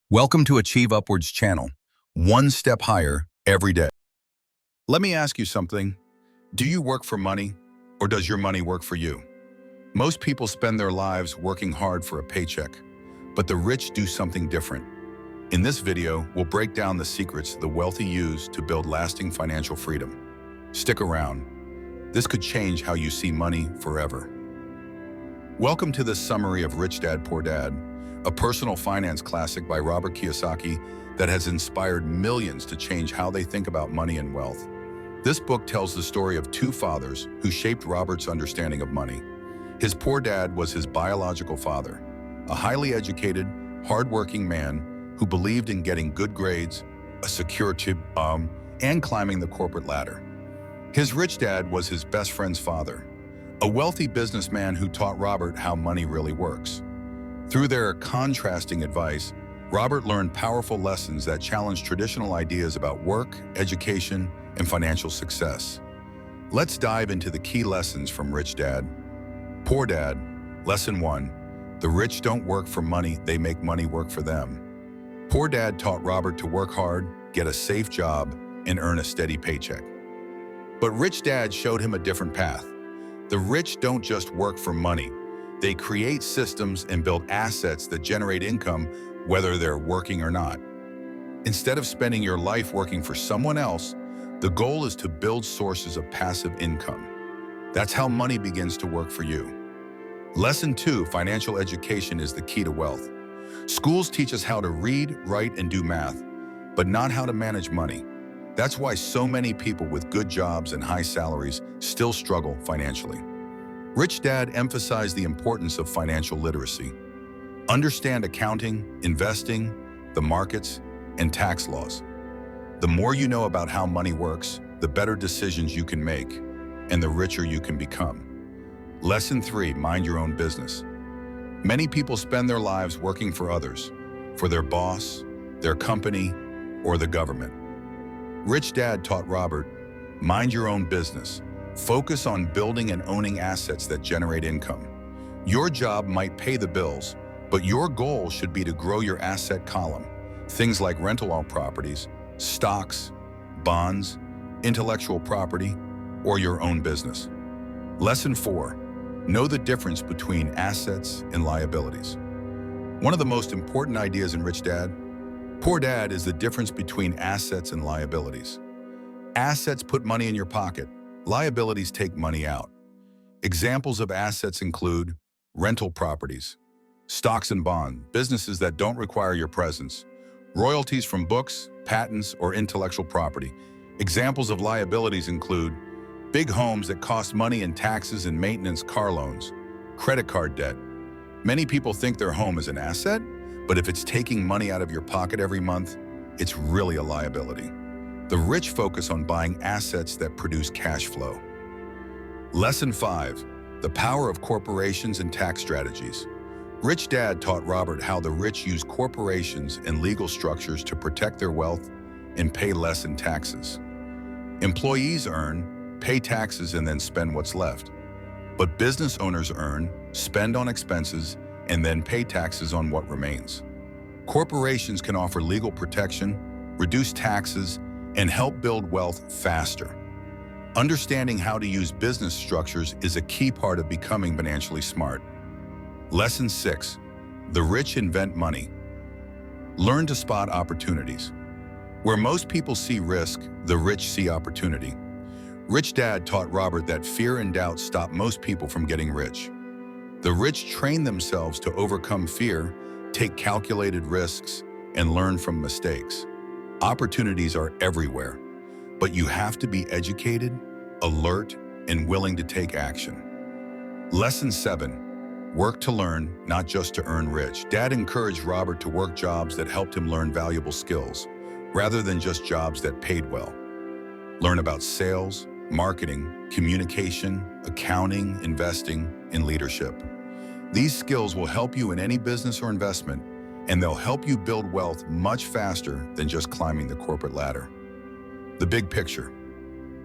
Welcome to Achieve Upwards channel, one step higher every day. Let me ask you something. Do you work for money, or does your money work for you? Most people spend their lives working hard for a paycheck, but the rich do something different. In this video, we'll break down the secrets the wealthy use to build lasting financial freedom. Stick around. This could change how you see money forever. Welcome to this summary of Rich Dad, Poor Dad, a personal finance classic by Robert Kiyosaki that has inspired millions to change how they think about money and wealth. This book tells the story of two fathers who shaped Robert's understanding of money. His poor dad was his biological father, a highly educated, hardworking man who believed in getting good grades, a secure job, and climbing the corporate ladder. His rich dad was his best friend's father, a wealthy businessman who taught Robert how money really works. Through their contrasting advice, Robert learned powerful lessons that challenged traditional ideas about work, education, and financial success. Let's dive into the key lessons from Rich Dad. Poor Dad. Lesson 1. The rich don't work for money, they make money work for them. Poor Dad taught Robert to work hard, get a safe job, and earn a steady paycheck. But Rich Dad showed him a different path. The rich don't just work for money. They create systems and build assets that generate income, whether they're working or not. Instead of spending your life working for someone else, the goal is to build sources of passive income. That's how money begins to work for you. Lesson 2, financial education is the key to wealth. Schools teach us how to read, write, and do math, but not how to manage money. That's why so many people with good jobs and high salaries still struggle financially. Rich Dad emphasized the importance of financial literacy. Understand accounting, investing, the markets, and tax laws. The more you know about how money works, the better decisions you can make, and the richer you can become. Lesson 3, mind your own business. Many people spend their lives working for others, for their boss, their company, or the government. Rich Dad taught Robert, mind your own business. Focus on building and owning assets that generate income. Your job might pay the bills, but your goal should be to grow your asset column. Things like rental properties, stocks, bonds, intellectual property, or your own business. Lesson 4, know the difference between assets and liabilities. One of the most important ideas in Rich Dad, Poor Dad is the difference between assets and liabilities. Assets put money in your pocket. Liabilities take money out. Examples of assets include rental properties, stocks and bonds, businesses that don't require your presence, royalties from books, patents, or intellectual property. Examples of liabilities include big homes that cost money in taxes and maintenance, car loans, credit card debt. Many people think their home is an asset, but if it's taking money out of your pocket every month, it's really a liability. The rich focus on buying assets that produce cash flow. Lesson 5, the power of corporations and tax strategies. Rich Dad taught Robert how the rich use corporations and legal structures to protect their wealth and pay less in taxes. Employees earn, pay taxes, and then spend what's left. But business owners earn, spend on expenses, and then pay taxes on what remains. Corporations can offer legal protection, reduce taxes, and help build wealth faster. Understanding how to use business structures is a key part of becoming financially smart. Lesson 6, the rich invent money. Learn to spot opportunities. Where most people see risk, the rich see opportunity. Rich Dad taught Robert that fear and doubt stop most people from getting rich. The rich train themselves to overcome fear, take calculated risks, and learn from mistakes. Opportunities are everywhere, but you have to be educated, alert, and willing to take action. Lesson 7, work to learn, not just to earn rich. Dad encouraged Robert to work jobs that helped him learn valuable skills, rather than just jobs that paid well. Learn about sales, marketing, communication, accounting, investing, and leadership. These skills will help you in any business or investment, and they'll help you build wealth much faster than just climbing the corporate ladder. The big picture.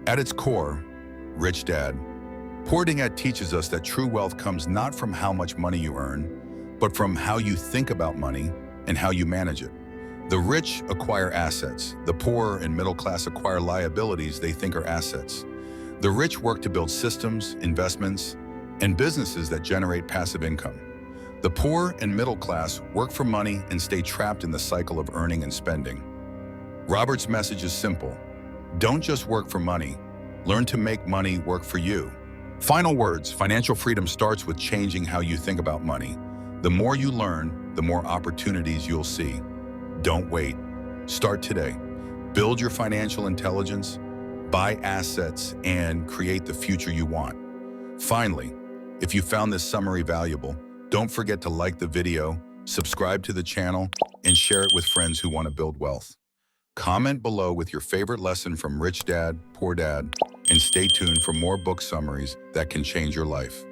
At its core, Rich Dad, Poor Dad teaches us that true wealth comes not from how much money you earn, but from how you think about money and how you manage it. The rich acquire assets. The poor and middle class acquire liabilities they think are assets. The rich work to build systems, investments, and businesses that generate passive income. The poor and middle class work for money and stay trapped in the cycle of earning and spending. Robert's message is simple. Don't just work for money. Learn to make money work for you. Final words: financial freedom starts with changing how you think about money. The more you learn, the more opportunities you'll see. Don't wait. Start today. Build your financial intelligence, buy assets, and create the future you want. Finally, if you found this summary valuable, don't forget to like the video, subscribe to the channel, and share it with friends who want to build wealth. Comment below with your favorite lesson from Rich Dad, Poor Dad, and stay tuned for more book summaries that can change your life.